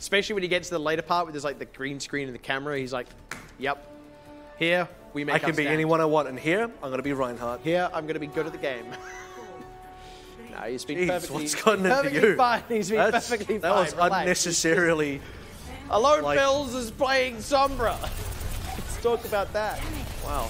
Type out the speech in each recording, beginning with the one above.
Especially when you get to the later part where there's like the green screen and the camera, he's like, yep, here we make I can be anyone I want, and here I'm going to be Reinhardt. Here I'm going to be good at the game. No, he's been perfectly, what's gotten into you? Fine. He's been perfectly fine. That was Relax. unnecessarily... Alone Phils is playing Sombra. Let's talk about that. Wow.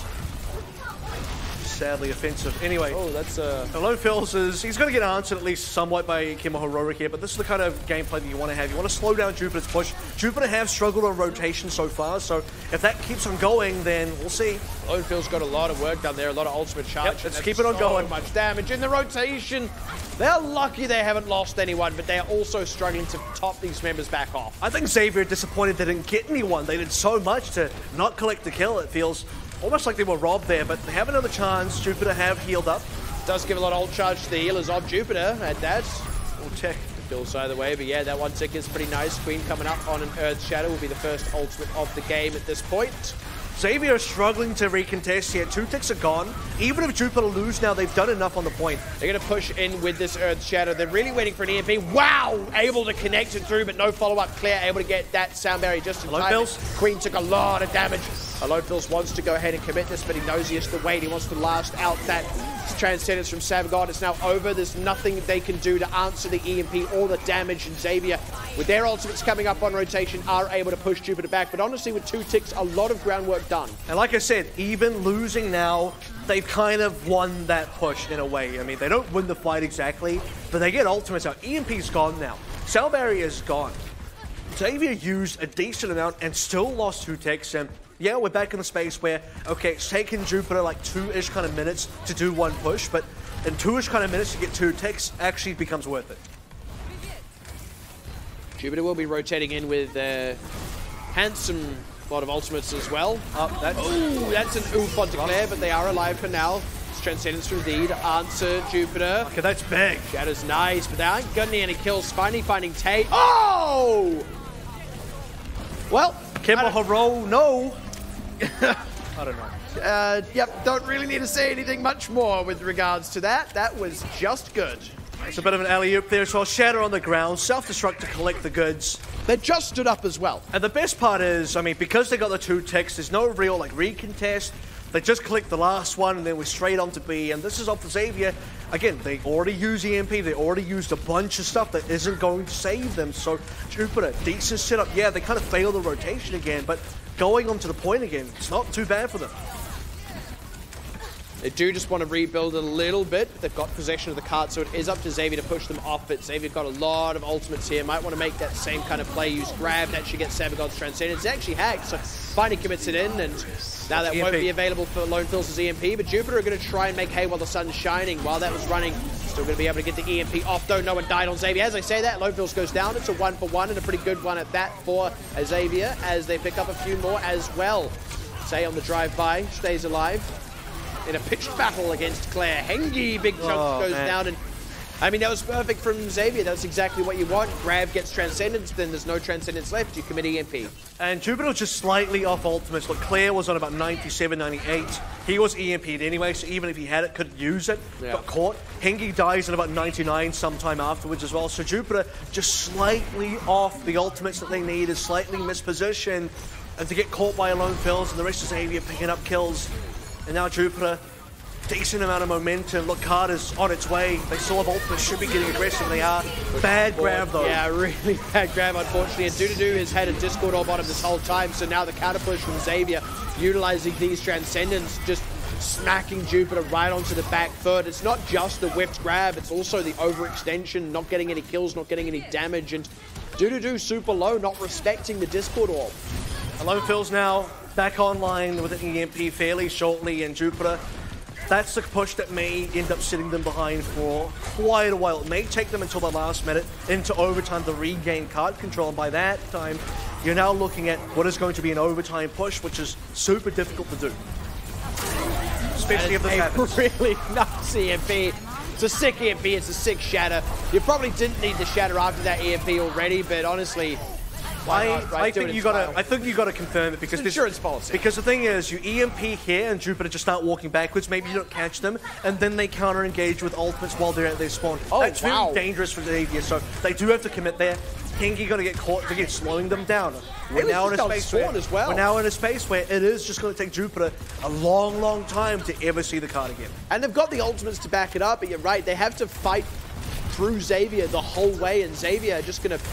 Sadly offensive. Anyway, oh, that's Alone Phils he's going to get answered at least somewhat by Kimo Heroic here, but this is the kind of gameplay that you want to have. You want to slow down Jupiter's push. Jupiter have struggled on rotation so far, so if that keeps on going, then we'll see. Alone Phil's got a lot of work done there, a lot of ultimate charge. Yep, let's keep it on going. Much damage in the rotation. They're lucky they haven't lost anyone, but they're also struggling to top these members back off. I think Xavier disappointed they didn't get anyone. They did so much to not collect the kill. It feels almost like they were robbed there, but they have another chance. Jupiter have healed up. Does give a lot of ult charge to the healers of Jupiter at that. We'll check. Phil side of the way, but yeah, that one tick is pretty nice. Queen coming up on an Earth Shadow will be the first ultimate of the game at this point. Xavier is struggling to recontest here. 2 ticks are gone. Even if Jupiter lose now, they've done enough on the point. They're going to push in with this Earth Shadow. They're really waiting for an EMP. Wow! Able to connect it through, but no follow-up. Claire able to get that sound barrier just in time. Queen took a lot of damage. Alone Phils wants to go ahead and commit this, but he knows he has to wait. He wants to last out that Transcendence from Savagod. It's now over. There's nothing they can do to answer the EMP or the damage. And Xavier, with their ultimates coming up on rotation, are able to push Jupiter back. But honestly, with 2 ticks, a lot of groundwork done. And like I said, even losing now, they've kind of won that push in a way. I mean, they don't win the fight exactly, but they get ultimates out. EMP's gone now. Cell barrier is gone. Xavier used a decent amount and still lost 2 ticks. And yeah, we're back in the space where, okay, it's taken Jupiter like 2-ish kind of minutes to do 1 push, but in 2-ish kind of minutes to get 2 ticks actually becomes worth it. Jupiter will be rotating in with handsome lot of ultimates as well. That's an oof on Declare, but they are alive for now. It's Transcendence from D to answer Jupiter. Okay, that's big. Shadow's nice, but they aren't getting any kills. Finally finding Tate. Oh! Well, Kimo Hero, no. I don't know. Yep, don't really need to say anything much more with regards to that. That was just good. It's a bit of an alley-oop there, so Shatter on the ground, self-destruct to collect the goods. They just stood up as well. And the best part is, I mean, because they got the 2 ticks, there's no real, like, recontest. They just collect the last one, and then we're straight on to B, and this is off for Xavier. Again, they already used EMP, they already used a bunch of stuff that isn't going to save them, so Jupiter, decent setup. Yeah, they kind of failed the rotation again, but going on to the point again, it's not too bad for them. They do just want to rebuild a little bit. They've got possession of the cart, so it is up to Xavier to push them off. But Xavier's got a lot of ultimates here. Might want to make that same kind of play. Use grab to actually get Savagod's Transcendence. It's actually hacked, so finally commits it in. And now that won't be available for Alone Phils' EMP. But Jupiter are going to try and make hay while the sun's shining. While that was running, still going to be able to get the EMP off, though. No one died on Xavier. As I say that, Alone Phils goes down. It's a 1-for-1 and a pretty good one at that for Xavier as they pick up a few more as well. Say on the drive-by, stays alive. In a pitched battle against Claire. Hengi, big chunk goes down. And I mean, that was perfect from Xavier. That's exactly what you want. Grab gets Transcendence, then there's no Transcendence left. You commit EMP. And Jupiter was just slightly off ultimates. Look, Claire was on about 97, 98. He was EMP'd anyway, so even if he had it, couldn't use it. Yeah. Got caught. Hengi dies at about 99 sometime afterwards as well. So Jupiter just slightly off the ultimates that they need, is slightly mispositioned. And to get caught by Alone Phils and the rest of Xavier picking up kills. And now Jupiter, decent amount of momentum. Look, Carter's on its way. They still have ultimate, should be getting aggressive. They are. Bad grab, though. Yeah, really bad grab, unfortunately. And Doodoo has had a Discord orb on him this whole time, so now the counter push from Xavier, utilizing these Transcendence, just smacking Jupiter right onto the back foot. It's not just the whipped grab, it's also the overextension, not getting any kills, not getting any damage, and Doodoo super low, not respecting the Discord orb. Alone Phils now back online with an EMP fairly shortly, and Jupiter, that's the push that may end up sitting them behind for quite a while. It may take them until the last minute into overtime to regain card control, and by that time, you're now looking at what is going to be an overtime push, which is super difficult to do. Especially if this happens. Really nuts EMP. It's a sick EMP, it's a sick shatter. You probably didn't need the shatter after that EMP already, but honestly, I think you gotta confirm it because it's insurance policy. Because the thing is, you EMP here and Jupiter just start walking backwards. Maybe you don't catch them, and then they counter engage with ultimates while they're at their spawn. Oh, that's very dangerous for Xavier. So they do have to commit there. Hengi gonna get caught again, slowing them down. We're now in a space where it is just going to take Jupiter a long, long time to ever see the card again. And they've got the ultimates to back it up, but you're right, they have to fight through Xavier the whole way, and Xavier just going to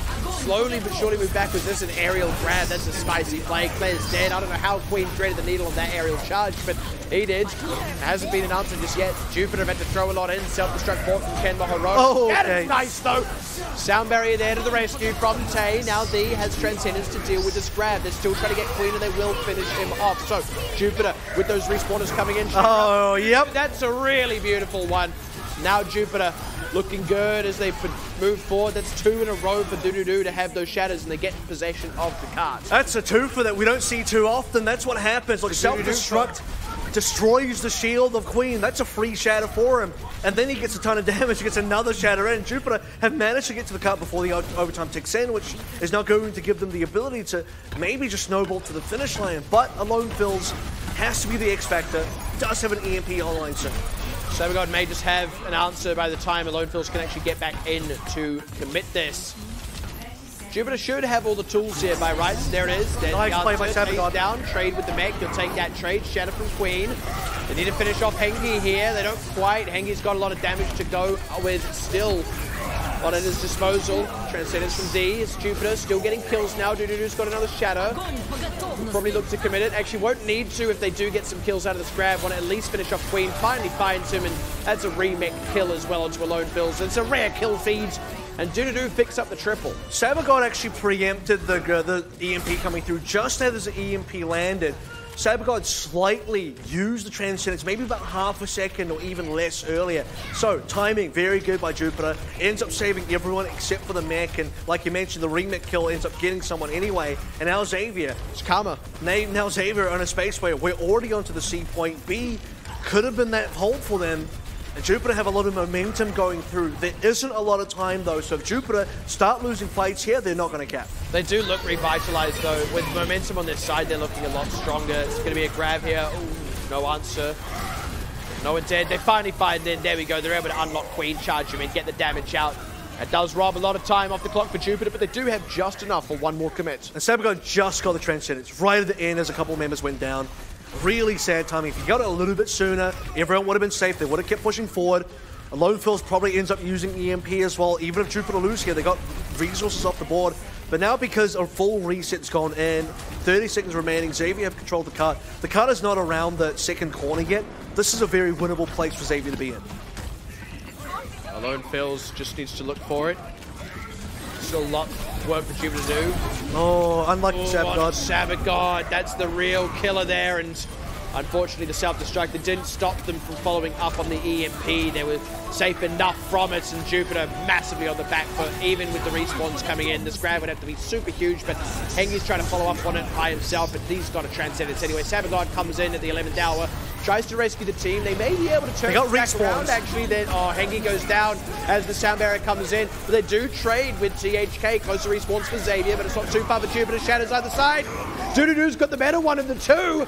slowly but surely move backwards. There's an aerial grab. That's a spicy play. Claire's dead. I don't know how Queen threaded the needle on that aerial charge, but he did. It hasn't been an answer just yet. Jupiter had to throw a lot in. Self-destruct bought from Ken Mahoro. Oh, that okay. is nice, though. Sound barrier there to the rescue from Tay. Now D has Transcendence to deal with this grab. They're still trying to get Queen, and they will finish him off. So Jupiter, with those respawners coming in. Oh, yep. That's a really beautiful one. Now Jupiter looking good as they move forward. That's 2 in a row for Doodoo to have those shatters, and they get possession of the cards. That's a 2 for that we don't see too often. That's what happens. Like, self-destruct destroys the shield of Queen. That's a free shatter for him. And then he gets a ton of damage. He gets another shatter in. Jupiter have managed to get to the card before the overtime ticks in, which is now going to give them the ability to maybe just snowball to the finish line. But Alone Fills has to be the X factor. Does have an EMP online soon. Savagod may just have an answer by the time Alone Fills can actually get back in to commit this. Jupiter should have all the tools here by rights. There it is. There's nice play by Savagod. Down, trade with the mech. He'll take that trade. Shatter from Queen. They need to finish off Hengi here. They don't quite. Hengi's got a lot of damage to go with still on at his disposal. Transcendence from D. It's Jupiter still getting kills now. Doodoo's got another shatter. Probably look to commit it. Actually won't need to if they do get some kills out of this grab. Want to at least finish off Queen. Finally finds him, and that's a remake kill as well onto Alone Fills. It's a rare kill feed, and Doodoo picks up the triple. Savagod actually preempted the EMP coming through just as the EMP landed. Savagod slightly used the Transcendence, maybe about half a second or even less earlier. So, timing, very good by Jupiter. Ends up saving everyone except for the mech, and like you mentioned, the remake kill ends up getting someone anyway. And now Xavier. It's karma. Now Xavier on a space where we're already onto the C point. B could have been that hold for them. And Jupiter have a lot of momentum going through. There isn't a lot of time, though, so if Jupiter start losing fights here, they're not going to cap. They do look revitalized, though. With momentum on their side, they're looking a lot stronger. It's going to be a grab here. Ooh, no answer. No one dead. They finally find in. There we go. They're able to unlock Queen, charge him in, get the damage out. It does rob a lot of time off the clock for Jupiter, but they do have just enough for one more commit. And Savagod just got the Transcendence right at the end as a couple of members went down. Really sad timing. If you got it a little bit sooner, everyone would have been safe. They would have kept pushing forward. Alone Fills probably ends up using EMP as well. Even if Jupiter lose here, they got resources off the board. But now because a full reset's gone in, 30 seconds remaining, Xavier have controlled the card. The card is not around the second corner yet. This is a very winnable place for Xavier to be in. Alone Fills just needs to look for it. Still a lot of work for Jupiter to do. Oh, unlucky Savagod. Savagod, that's the real killer there, and unfortunately the self-destruct didn't stop them from following up on the EMP. They were safe enough from it, and Jupiter massively on the back foot. Even with the respawns coming in, this grab would have to be super huge, but Hengi's trying to follow up on it by himself, but he's got a Transcendence anyway. Savagod comes in at the 11th hour, tries to rescue the team. They may be able to turn it back around, actually. Then, Hengi goes down as the sound barrier comes in, but they do trade with THK. Closer respawns for Xavier, but it's not too far for Jupiter. Shatters either side. Doodoo's got the better one of the two.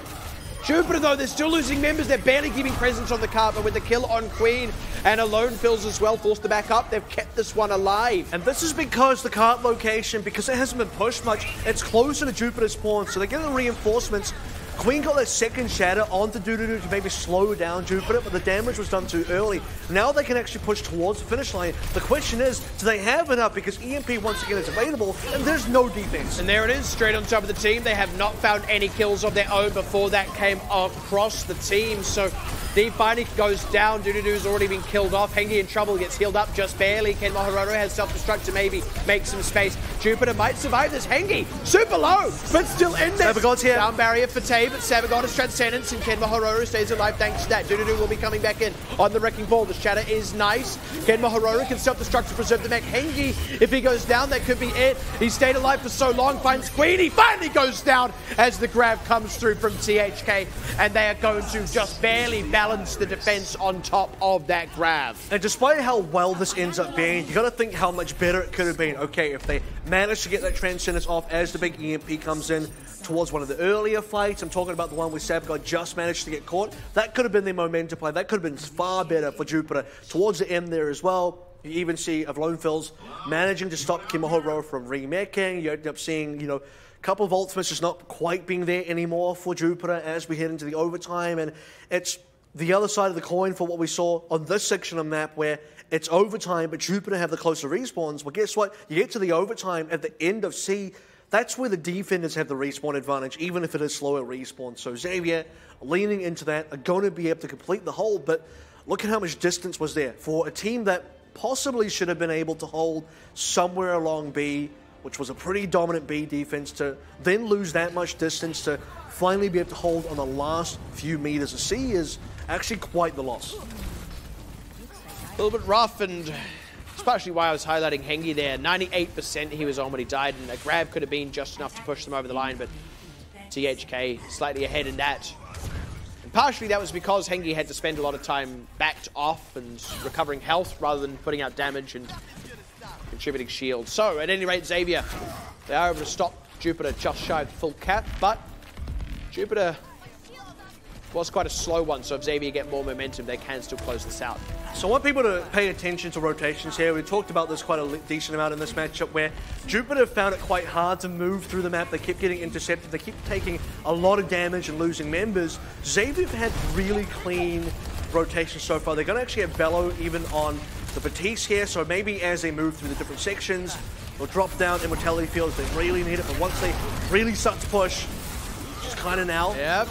Jupiter, though, they're still losing members. They're barely keeping presence on the card, but with the kill on Queen and Alone Fills as well, forced to back up, they've kept this one alive. And this is because the card location, because it hasn't been pushed much, it's closer to Jupiter's spawn, so they're getting the reinforcements. Queen got that second shatter onto Doodoo to maybe slow down Jupiter, but the damage was done too early. Now they can actually push towards the finish line. The question is, do they have enough? Because EMP once again is available, and there's no defense. And there it is, straight on top of the team. They have not found any kills of their own before that came across the team. So D finally goes down. Doodoo's already been killed off. Hengi in trouble, gets healed up just barely. Ken Mahororo has self-destruct to maybe make some space. Jupiter might survive this. Hengi, super low, but still in there. Savagod's here. Down barrier for Tay. but Savagod is Transcendence, and Kenma Hororo stays alive thanks to that. Doodoo will be coming back in on the Wrecking Ball. The shatter is nice. Kenma Hororo can self-destruct to preserve the mech. Hengi, if he goes down, that could be it. He stayed alive for so long, finds Queen. He finally goes down as the grab comes through from THK, and they are going to just barely balance the defense on top of that grab. And despite how well this ends up being, you got to think how much better it could have been. Okay, if they managed to get that Transcendence off as the big EMP comes in towards one of the earlier fights, I'm talking about the one where Savagod just managed to get caught, that could have been their momentum play. That could have been far better for Jupiter towards the end there as well. You even see of Lone Phil's managing to stop Kimahoro from remeching. You end up seeing, you know, a couple of ultimates just not quite being there anymore for Jupiter as we head into the overtime. And it's the other side of the coin for what we saw on this section of the map where it's overtime, but Jupiter have the closer respawns. Well, guess what? You get to the overtime at the end of C, that's where the defenders have the respawn advantage, even if it is slower respawn. So Xavier, leaning into that, are going to be able to complete the hold, but look at how much distance was there for a team that possibly should have been able to hold somewhere along B, which was a pretty dominant B defense, to then lose that much distance to finally be able to hold on the last few meters of C is actually quite the loss. A little bit rough, and it's partially why I was highlighting Hengi there. 98% he was on when he died, and a grab could have been just enough to push them over the line, but THK slightly ahead in that. And partially that was because Hengi had to spend a lot of time backed off and recovering health rather than putting out damage and contributing shield. So at any rate, Xavier, they are able to stop Jupiter just shy of full cap, but Jupiter was quite a slow one, so if Xavier get more momentum, they can still close this out. So I want people to pay attention to rotations here. We talked about this quite a decent amount in this matchup where Jupiter found it quite hard to move through the map. They kept getting intercepted. They keep taking a lot of damage and losing members. Xavier have had really clean rotations so far. They're going to actually have Bello even on the Batiste here, so maybe as they move through the different sections, they'll drop down Immortality Fields. They really need it, but once they really start to push, it's kind of now. Yep.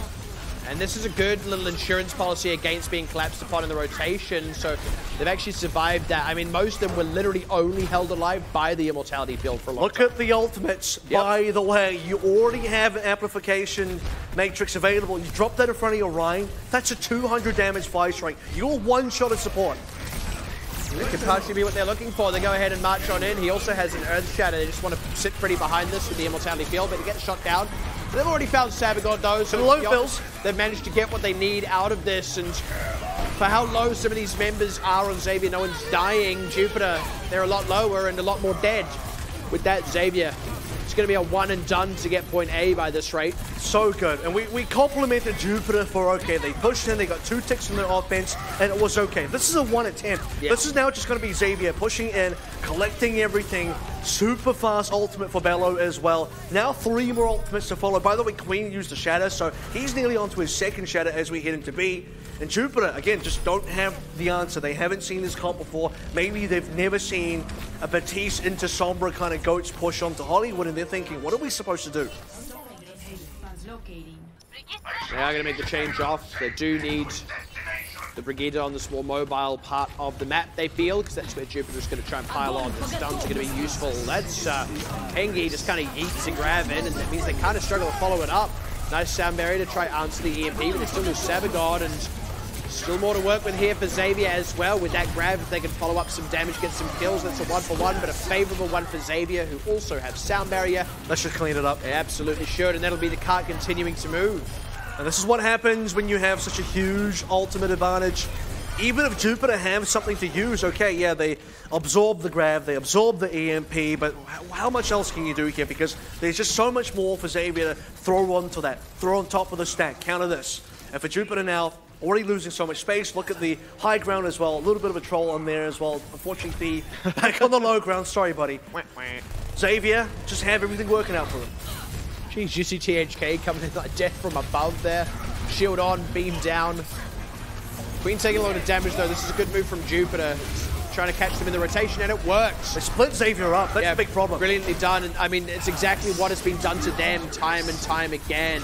And this is a good little insurance policy against being collapsed upon in the rotation, so they've actually survived that. I mean, most of them were literally only held alive by the Immortality Field for a long time. Look at the ultimates, by the way. You already have an amplification matrix available. You drop that in front of your Rhine, that's a 200 damage fly strike. You're one shot of support. It could partially be what they're looking for. They go ahead and march on in. He also has an Earth Shatter. They just want to sit pretty behind this with the Immortality Field, but he gets shot down. They've already found Savagod though, so low bills. They've managed to get what they need out of this, and for how low some of these members are on Xavier, no one's dying. Jupiter, they're a lot lower and a lot more dead. With that, Xavier, it's going to be a one and done to get point A by this rate. So good. And we complimented Jupiter for, okay, they pushed in, they got 2 ticks from their offense, and it was okay. This is a 1 attempt. Yeah. This is now just going to be Xavier pushing in, collecting everything, super fast ultimate for Bello as well. Now 3 more ultimates to follow. By the way, Queen used the Shatter, so he's nearly onto his 2nd Shatter as we head into B. And Jupiter, again, just don't have the answer. They haven't seen this comp before. Maybe they've never seen a Batiste into Sombra kind of goats push onto Hollywood, and they're thinking, what are we supposed to do? They are going to make the change off. They do need the Brigida on this more mobile part of the map, they feel, because that's where Jupiter's going to try and pile on. The stun's going to be useful. That's Hengi just kind of yeets and grab in, and that means they kind of struggle to follow it up. Nice sound barrier to try answer the EMP, but they still lose Savagod, and still more to work with here for Xavier as well. With that grab, if they can follow up some damage, get some kills, that's a 1-for-1, but a favorable one for Xavier, who also have sound barrier. That should clean it up. They absolutely should, and that'll be the cart continuing to move. And this is what happens when you have such a huge ultimate advantage. Even if Jupiter have something to use, okay, yeah, they absorb the grab, they absorb the EMP, but how much else can you do here? Because there's just so much more for Xavier to throw onto that, throw on top of the stack, counter this. And for Jupiter now, already losing so much space. Look at the high ground as well. A little bit of a troll on there as well. Unfortunately, back on the low ground. Sorry, buddy. Xavier, just have everything working out for them. Jeez, you see THK coming in like death from above there. Shield on, beam down. Queen taking a lot of damage though. This is a good move from Jupiter. Trying to catch them in the rotation, and it works. They split Xavier up. That's a big problem. Brilliantly done. And I mean, it's exactly what has been done to them time and time again.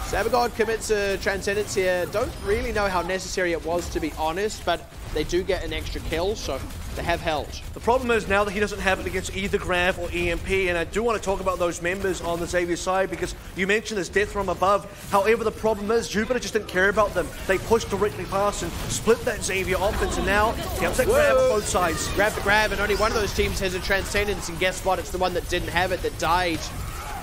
Savagod commits a Transcendence here. Don't really know how necessary it was, to be honest, but they do get an extra kill, so they have held. The problem is now that he doesn't have it against either Grav or EMP, and I do want to talk about those members on the Xavier side because you mentioned there's death from above. However, the problem is Jupiter just didn't care about them. They pushed directly past and split that Xavier offense, and now he has that Grav on both sides. Grab the Grav, and only one of those teams has a Transcendence, and guess what? It's the one that didn't have it that died.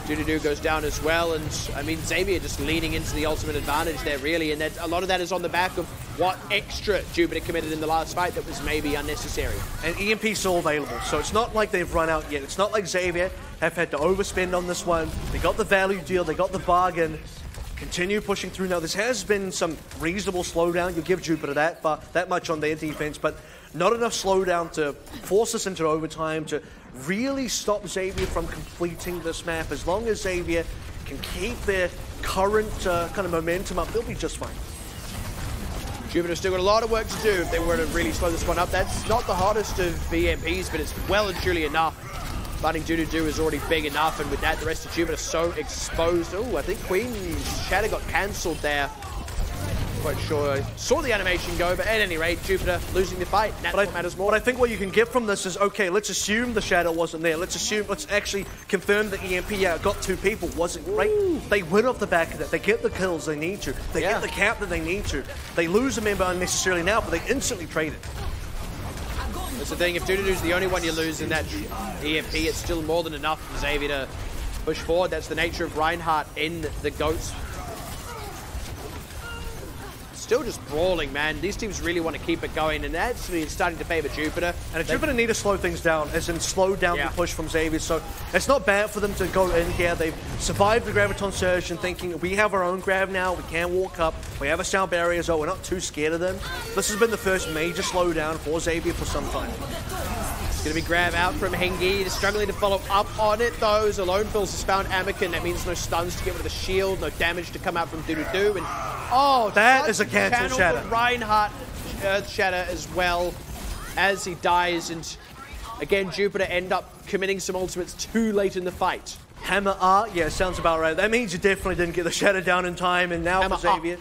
Doodoo goes down as well, and I mean Xavier just leaning into the ultimate advantage there really, and that a lot of that is on the back of what extra Jupiter committed in the last fight that was maybe unnecessary. And EMP's still available, so it's not like they've run out yet. It's not like Xavier have had to overspend on this one. They got the value deal, they got the bargain. Continue pushing through. Now, this has been some reasonable slowdown. You'll give Jupiter that much on their defense, but not enough slowdown to force us into overtime, to really stop Xavier from completing this map. As long as Xavier can keep their current kind of momentum up, they'll be just fine. Jupiter's still got a lot of work to do if they were to really slow this one up. That's not the hottest of BMPs, but it's well and truly enough. Finding Doodoo is already big enough, and with that, the rest of Jupiter so exposed. Oh, I think Queen's Shatter got cancelled there. Quite sure I saw the animation go, but at any rate, Jupiter losing the fight. That's what matters more. But I think what you can get from this is, okay, let's assume the Shadow wasn't there. Let's actually confirm that EMP got 2 people. Wasn't great. They win off the back of that. They get the kills they need to. They get the cap that they need to. They lose a member unnecessarily now, but they instantly trade it. That's the thing, if Doodoo's the only one you lose in that EMP, it's still more than enough for Xavier to push forward. That's the nature of Reinhardt in the GOATs. Still just brawling, man. These teams really want to keep it going, and actually it's starting to favor Jupiter. And Jupiter need to slow things down, as in slow down the push from Xavier. So it's not bad for them to go in here. They've survived the Graviton Surge and thinking, we have our own Grav now, we can walk up, we have a sound barrier, so we're not too scared of them. This has been the first major slowdown for Xavier for some time. It's going to be Grav out from Hengi. He's struggling to follow up on it, though. Zalone Fills has found Anakin. That means no stuns to get rid of the shield, no damage to come out from Doodoo. And oh, that is a cancel shatter. Reinhardt Earth Shatter as well as he dies. And again, Jupiter end up committing some ultimates too late in the fight. Hammer art, yeah, sounds about right. That means you definitely didn't get the shatter down in time, and now for Xavier.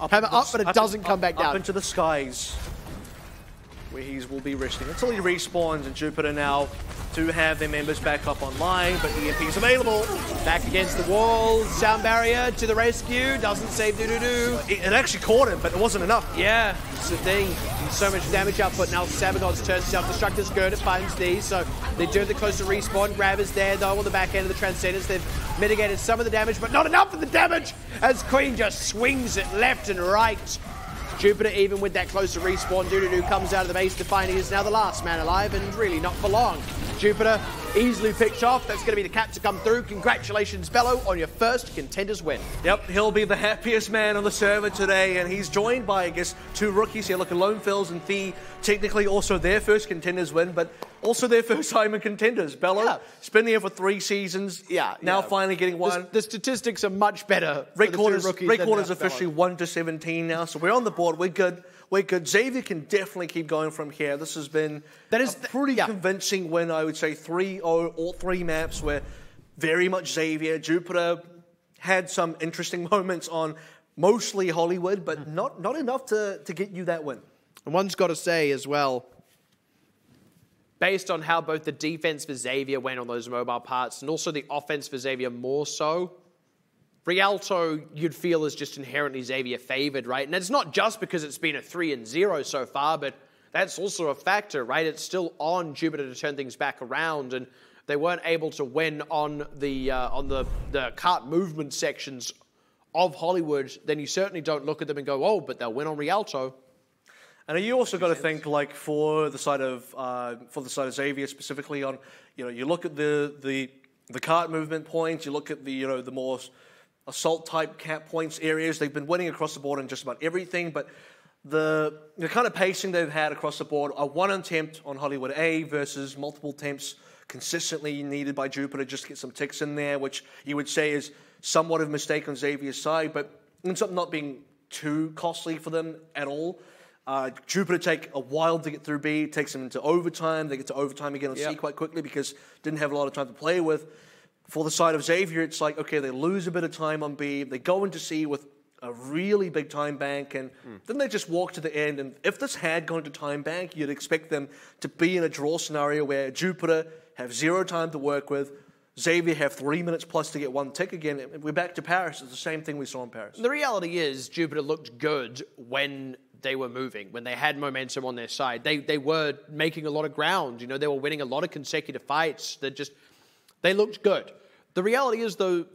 Hammer up, but it doesn't come back down. Up into the skies, where he will be resting until he respawns, and Jupiter now do have their members back up online, but EMP's available. Back against the wall, sound barrier to the rescue, doesn't save Doodoo. It actually caught him, but it wasn't enough. Yeah, it's the thing. So much damage output. Now Sabagod's turn self-destruct is good, it finds these, so they do have the closer respawn. Grab is there though on the back end of the Transcendence. They've mitigated some of the damage, but not enough of the damage as Queen just swings it left and right. Jupiter, even with that closer respawn, Doodoo comes out of the base to find he is now the last man alive, and really not for long. Jupiter easily picked off. That's going to be the cap to come through. Congratulations, Bello, on your first Contenders win. Yep, he'll be the happiest man on the server today, and he's joined by, I guess, 2 rookies here. Look at Lone Fills and Thee, technically also their first Contenders win, but also their first time in Contenders. Bello, it's been here for 3 seasons. Now finally getting one. The statistics are much better. Record is officially 1-17 now, so we're on the board. We're good. We're good. Xavier can definitely keep going from here. This has been a pretty convincing win, I would say. 3-0, all 3 maps were very much Xavier. Jupiter had some interesting moments on mostly Hollywood, but not enough to get you that win. And one's got to say as well, based on how both the defense for Xavier went on those mobile parts and also the offense for Xavier more so, Rialto, you'd feel, is just inherently Xavier favored, right? And it's not just because it's been a 3-0 so far, but that's also a factor, right? It's still on Jupiter to turn things back around, and they weren't able to win on the cart movement sections of Hollywood. Then you certainly don't look at them and go, oh, but they'll win on Rialto. And you also got to think, like, for the side of Xavier specifically, on, you look at the cart movement points, you look at the more assault type cap points areas. They've been winning across the board in just about everything, but the kind of pacing they've had across the board are 1 attempt on Hollywood A versus multiple attempts consistently needed by Jupiter just to get some ticks in there, which you would say is somewhat of a mistake on Xavier's side, but ends up not being too costly for them at all. Jupiter take a while to get through B, it takes them into overtime. They get to overtime again on C quite quickly because didn't have a lot of time to play with. For the side of Xavier, it's like, okay, they lose a bit of time on B, they go into C with a really big time bank, and then they just walk to the end. And if this had gone to time bank, you'd expect them to be in a draw scenario where Jupiter have 0 time to work with, Xavier have 3 minutes plus to get 1 tick again. We're back to Paris. It's the same thing we saw in Paris. The reality is Jupiter looked good when they were moving, when they had momentum on their side. They were making a lot of ground. You know, they were winning a lot of consecutive fights. They looked good. The reality is, though,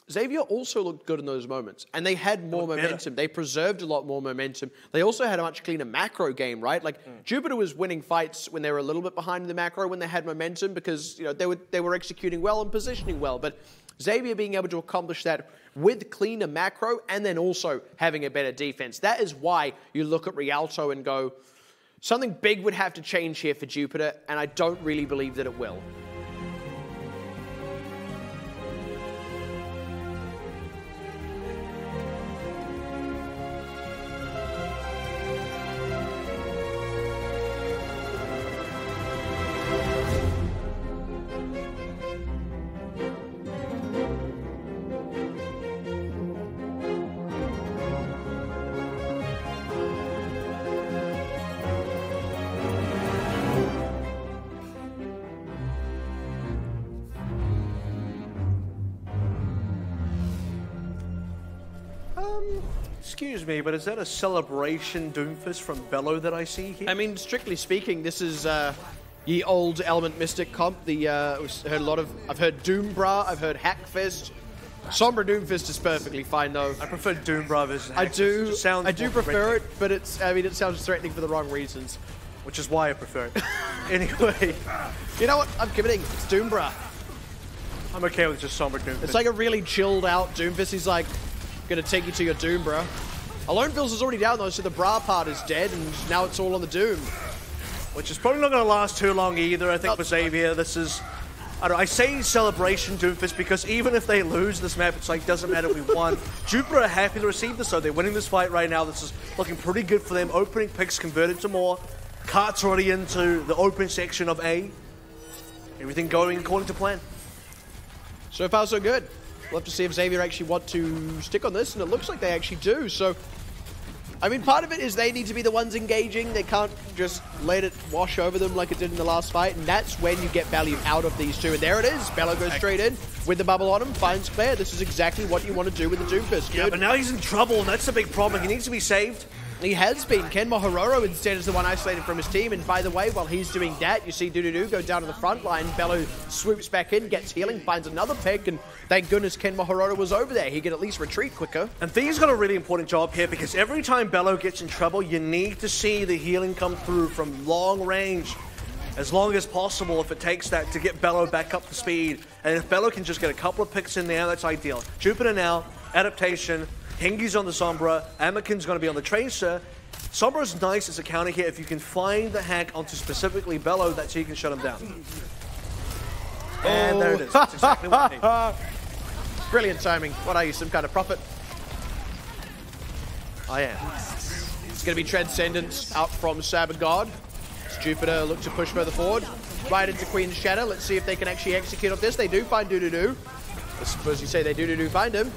Xavier also looked good in those moments, and they had more momentum. They preserved a lot more momentum. They also had a much cleaner macro game, right? Like Jupiter was winning fights when they were a little bit behind in the macro when they had momentum because they were executing well and positioning well. But Xavier being able to accomplish that with cleaner macro and then also having a better defense. That is why you look at Rialto and go, something big would have to change here for Jupiter, and I don't really believe that it will. Excuse me, but is that a celebration Doomfist from Bello that I see here? I mean, strictly speaking, this is ye old Element Mystic comp. I've heard Doombra, I've heard Hackfist. Sombra Doomfist is perfectly fine though. I prefer Doombra versus Hackfist. I do prefer it, but it sounds threatening for the wrong reasons. Which is why I prefer it. Anyway. You know what? I'm committing. It's Doombra. I'm okay with just Sombra Doomfist. It's like a really chilled out Doomfist. He's like, gonna take you to your Doom, bro. Alone Bills is already down though, so the Bra part is dead, and now it's all on the Doom. Which is probably not gonna last too long either, I think, for Xavier. This is, I say celebration Doomfist because even if they lose this map, it's like, doesn't matter, we won. Jupiter are happy to receive this, so they're winning this fight right now. This is looking pretty good for them. Opening picks converted to more. Cart's already into the open section of A. Everything going according to plan. So far, so good. We'll have to see if Xavier actually want to stick on this, and it looks like they actually do. So, I mean, part of it is they need to be the ones engaging. They can't just let it wash over them like it did in the last fight, and that's when you get value out of these two. And there it is. Bello goes straight in with the bubble on him, finds Claire. This is exactly what you want to do with the Doomfist. Yeah, but now he's in trouble, and that's a big problem. He needs to be saved. He has been. Ken Mohororo instead is the one isolated from his team. And by the way, while he's doing that, you see Doodoo go down to the front line. Bello swoops back in, gets healing, finds another pick. And thank goodness Ken Mohororo was over there. He could at least retreat quicker. And Thea's got a really important job here because every time Bello gets in trouble, you need to see the healing come through from long range. As long as possible, if it takes that to get Bello back up to speed. And if Bello can just get a couple of picks in there, that's ideal. Jupiter now, adaptation. Hengi's on the Sombra, Amakin's going to be on the Tracer. Sombra's nice as a counter here if you can find the hack onto specifically Bello, that's how you can shut him down. And there it is. That's exactly what I need. Brilliant timing. What are you, some kind of prophet? I am. It's going to be Transcendence out from Sabagod. As Jupiter look to push further forward. Right into Queen's Shadow. Let's see if they can actually execute off this. They do find Doodoo. I suppose you say they do find him.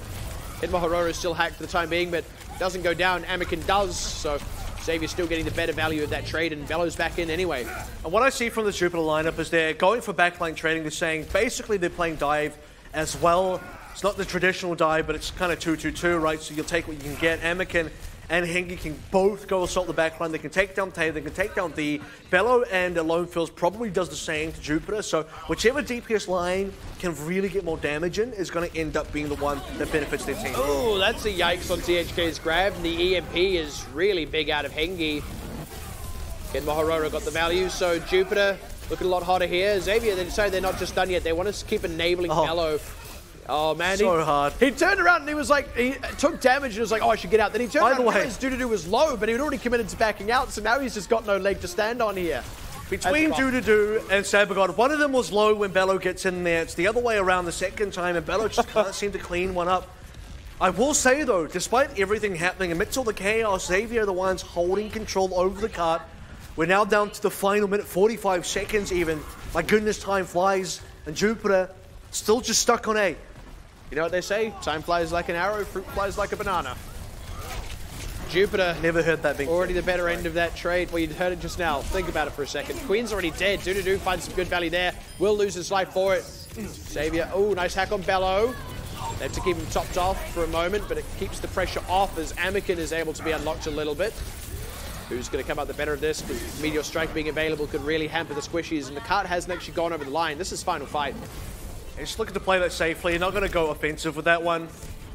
Mohororo is still hacked for the time being, but doesn't go down. Amakin does, so Xavier's still getting the better value of that trade, and Bello's back in anyway. And what I see from the Jupiter lineup is they're going for backline trading. They're saying basically they're playing dive as well. It's not the traditional dive, but it's kind of 2-2-2, right? So you'll take what you can get. Amakin and Hengi can both go assault the backline. They can take down Tay, they can take down D. Bello and Alone Fills probably does the same to Jupiter, so whichever DPS line can really get more damage in is going to end up being the one that benefits their team. Oh, that's a yikes on THK's grab, and the EMP is really big out of Hengi. Ken Mohororo got the value, so Jupiter looking a lot hotter here. Xavier, they decided they're not just done yet. They want to keep enabling Bello. Oh, man. So hard. He turned around and he was like, he took damage and was like, oh, I should get out. Then he turned around and realized Doodoo was low, but he had already committed to backing out, so now he's just got no leg to stand on here. Between Doodoo and Sabagod, one of them was low when Bello gets in there. It's the other way around the second time, and Bello just can't seem to clean one up. I will say, though, despite everything happening, amidst all the chaos, Xavier are the ones holding control over the cart. We're now down to the final minute, 45 seconds even. My goodness, time flies, and Jupiter still just stuck on A. You know what they say? Time flies like an arrow, fruit flies like a banana. Jupiter. Never heard that being already the better end of that trade. Well, you heard it just now. Think about it for a second. Queen's already dead. Doodoo finds some good value there. Will lose his life for it. Xavier, oh, nice hack on Bello. They have to keep him topped off for a moment, but it keeps the pressure off as Anakin is able to be unlocked a little bit. Who's going to come out the better of this? Because Meteor Strike being available could really hamper the squishies, and the cart hasn't actually gone over the line. This is final fight. Just looking to play that safely. You're not going to go offensive with that one.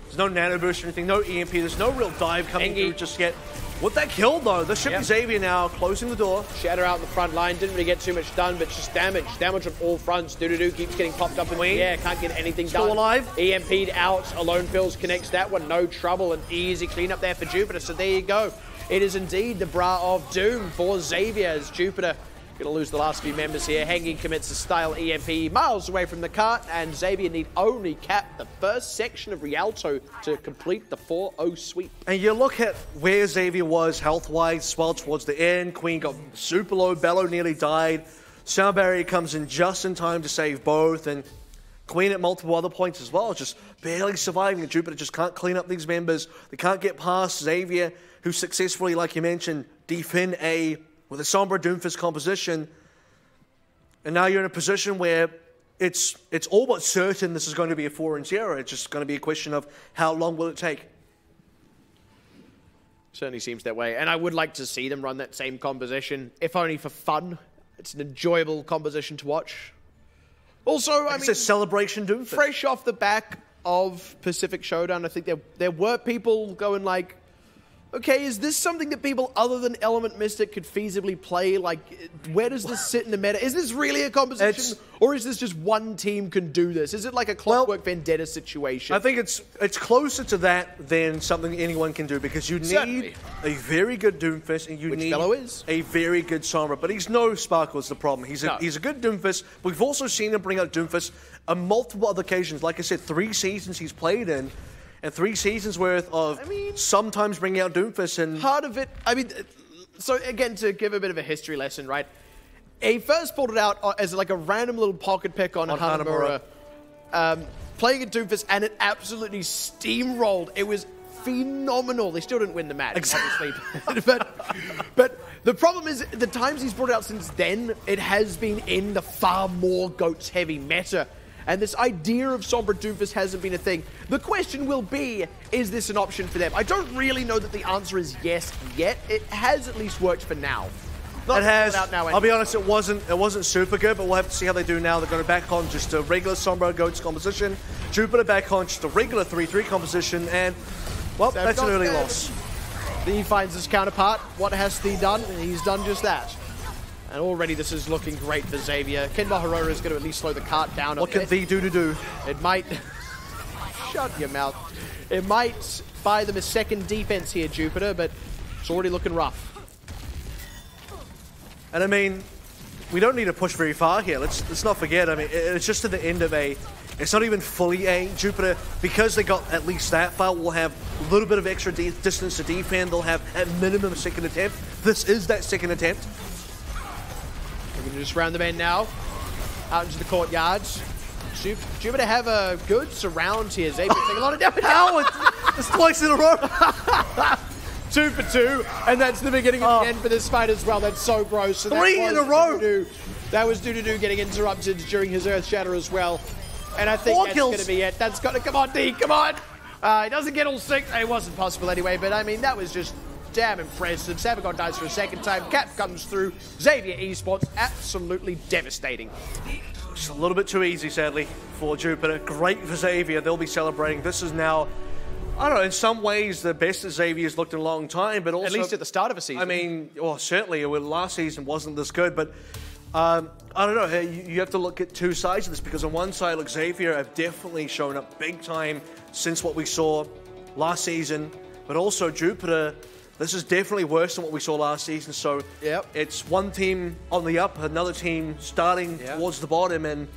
There's no nano boost or anything, no EMP. There's no real dive coming through just yet. With that kill, though, this should be Xavier now, closing the door. Shatter out in the front line. Didn't really get too much done, but just damage. Damage on all fronts. Doodoo keeps getting popped up in the air. Can't get anything done. Still alive. EMP'd out. Alone Pills connects that one. No trouble. An easy cleanup there for Jupiter. So there you go. It is indeed the Bra of Doom for Xavier as Jupiter going to lose the last few members here. Hanging commits a style EMP miles away from the cart, and Xavier need only cap the first section of Rialto to complete the 4-0 sweep. And you look at where Xavier was health-wise, well towards the end. Queen got super low. Bello nearly died. Sound Barrier comes in just in time to save both, and Queen at multiple other points as well, just barely surviving. Jupiter just can't clean up these members. They can't get past Xavier, who successfully, like you mentioned, defend A with a Sombra Doomfist composition. And now you're in a position where it's all but certain this is going to be a 4-0. It's just going to be a question of how long will it take. Certainly seems that way. And I would like to see them run that same composition, if only for fun. It's an enjoyable composition to watch. Also, I mean, it's a celebration Doomfist. Fresh off the back of Pacific Showdown, I think there were people going like, okay, is this something that people other than Element Mystic could feasibly play? Like, where does this sit in the meta? Is this really a composition? Or is this just one team can do this? Is it like a Clockwork Vendetta situation? I think it's closer to that than something anyone can do, because you need a very good Doomfist and you need a very good Sombra. But he's no Sparkle is the problem. He's a good Doomfist. We've also seen him bring out Doomfist on multiple other occasions. Like I said, 3 seasons he's played in. And 3 seasons worth of sometimes bringing out Doomfist. And part of it, I mean, so again, to give a bit of a history lesson, right? He first pulled it out as like a random little pocket pick on Hanamura, playing a Doomfist, and it absolutely steamrolled. It was phenomenal. They still didn't win the match, obviously. but the problem is, the times he's brought it out since then, it has been in the far more Goats heavy meta. And this idea of Sombra Doomfist hasn't been a thing. The question will be, is this an option for them? I don't really know that the answer is yes yet. It has at least worked for now. It has. I'll be honest, it wasn't super good, but we'll have to see how they do now. They're going to back on just a regular Sombra Goats composition. Jupiter back on just a regular 3-3 composition, and, well, that's an early loss. Then he finds his counterpart. What has to be done? And he's done just that. And already this is looking great for Xavier. Kenba Harora is going to at least slow the cart down a bit. What can thee do to do? It might... Shut your mouth. It might buy them a second defense here, Jupiter, but it's already looking rough. And I mean, we don't need to push very far here. Let's not forget, I mean, it's just at the end of A. It's not even fully A. Jupiter, because they got at least that far, will have a little bit of extra distance to defend. They'll have, at minimum, a second attempt. This is that second attempt. We're going to just round the bend now, out into the courtyards. Jupiter have a good surround here. Xavier taking a lot of damage. It's twice in a row. 2 for 2, and that's the beginning of the end for this fight as well. That's so gross. So 3 in a row. That was Doodoo getting interrupted during his Earth Shatter as well. And I think that's going to be it. That's got to come on, D. Come on. He doesn't get all 6. It wasn't possible anyway, but I mean, that was just damn impressive. Savagon dies for a second time. Cap comes through. Xavier Esports, absolutely devastating. Just a little bit too easy, sadly, for Jupiter. Great for Xavier. They'll be celebrating. This is now, I don't know, in some ways the best that Xavier's looked in a long time, but also... At least at the start of a season. I mean, well, certainly, last season wasn't this good, but I don't know. You have to look at 2 sides of this, because on one side, look, Xavier have definitely shown up big time since what we saw last season, but also Jupiter... This is definitely worse than what we saw last season, so it's one team on the up, another team starting towards the bottom, and,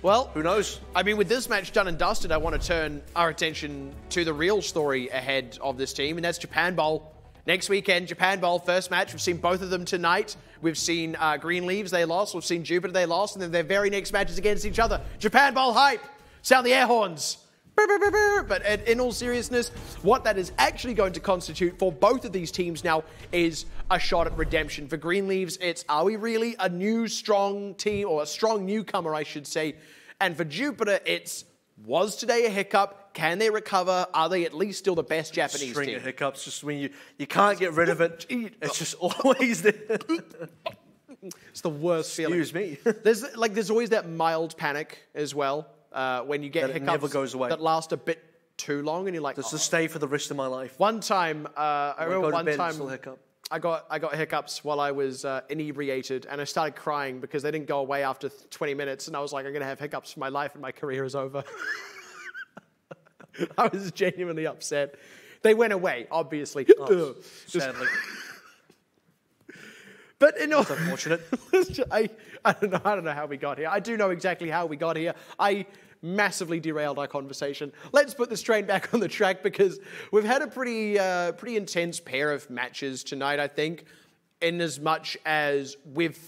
well, who knows? I mean, with this match done and dusted, I want to turn our attention to the real story ahead of this team, and that's Japan Bowl. Next weekend, Japan Bowl, first match. We've seen both of them tonight. We've seen Green Leaves, they lost. We've seen Jupiter, they lost, and then their very next match is against each other. Japan Bowl hype! Sound the air horns! But in all seriousness, what that is actually going to constitute for both of these teams now is a shot at redemption. For Greenleaves, it's, are we really a new strong team, or a strong newcomer, I should say? And for Jupiter, it's, was today a hiccup? Can they recover? Are they at least still the best Japanese String team? of hiccups, just when you can't get rid of it. It's just always there. It's the worst feeling. Excuse me. There's always that mild panic as well when you get hiccups never goes away. that last a bit too long, and you're like, Does this stay for the rest of my life? One time, I remember one time, still hiccup. I got hiccups while I was inebriated, and I started crying because they didn't go away after 20 minutes, and I was like, I'm going to have hiccups for my life, and my career is over. I was genuinely upset. They went away, obviously. Oh, sadly. But in all, That's unfortunate. I don't know how we got here. I do know exactly how we got here. I massively derailed our conversation. Let's put this train back on the track, because we've had a pretty intense pair of matches tonight, I think, in as much as we've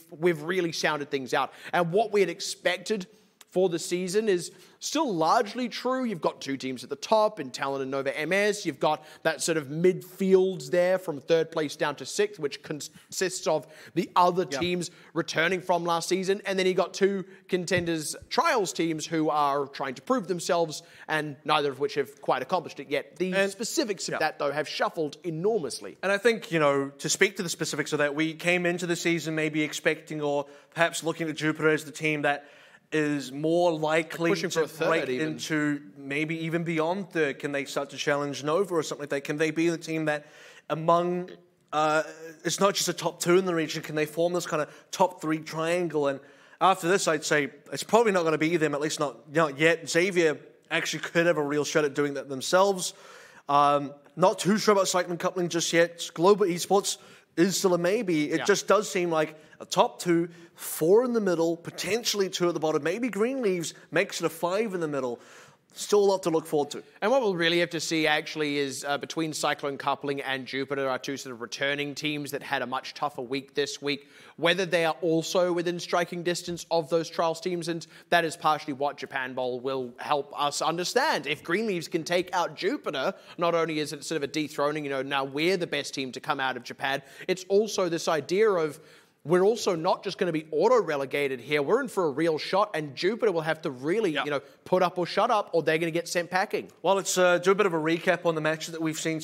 really sounded things out. And what we had expected for the season is still largely true. You've got two teams at the top in Talon and Nova MS. You've got that sort of midfields there from third place down to sixth, which consists of the other teams returning from last season. And then you got two Contenders trials teams who are trying to prove themselves, and neither of which have quite accomplished it yet. The specifics of that, though, have shuffled enormously. And I think, to speak to the specifics of that, we came into the season maybe expecting, or perhaps looking at Jupiter as the team that is more likely to break into maybe even beyond third. Can they start to challenge Nova or something like that? Can they be the team that among, it's not just a top two in the region, can they form this kind of top three triangle? And after this, I'd say it's probably not going to be them, at least not yet. Xavier actually could have a real shot at doing that themselves. Not too sure about Cycling Coupling just yet. Global Esports is still a maybe. It just does seem like a top two, 4 in the middle, potentially 2 at the bottom. Maybe Greenleaves makes it a 5 in the middle. Still a lot to look forward to. And what we'll really have to see actually is between Cyclone Coupling and Jupiter are two sort of returning teams that had a much tougher week this week, whether they are also within striking distance of those trials teams. And that is partially what Japan Bowl will help us understand. If Greenleaves can take out Jupiter, not only is it sort of a dethroning, now we're the best team to come out of Japan, it's also this idea of we're also not just going to be auto-relegated here. We're in for a real shot, and Jupiter will have to really, put up or shut up, or they're going to get sent packing. Well, let's do a bit of a recap on the matches that we've seen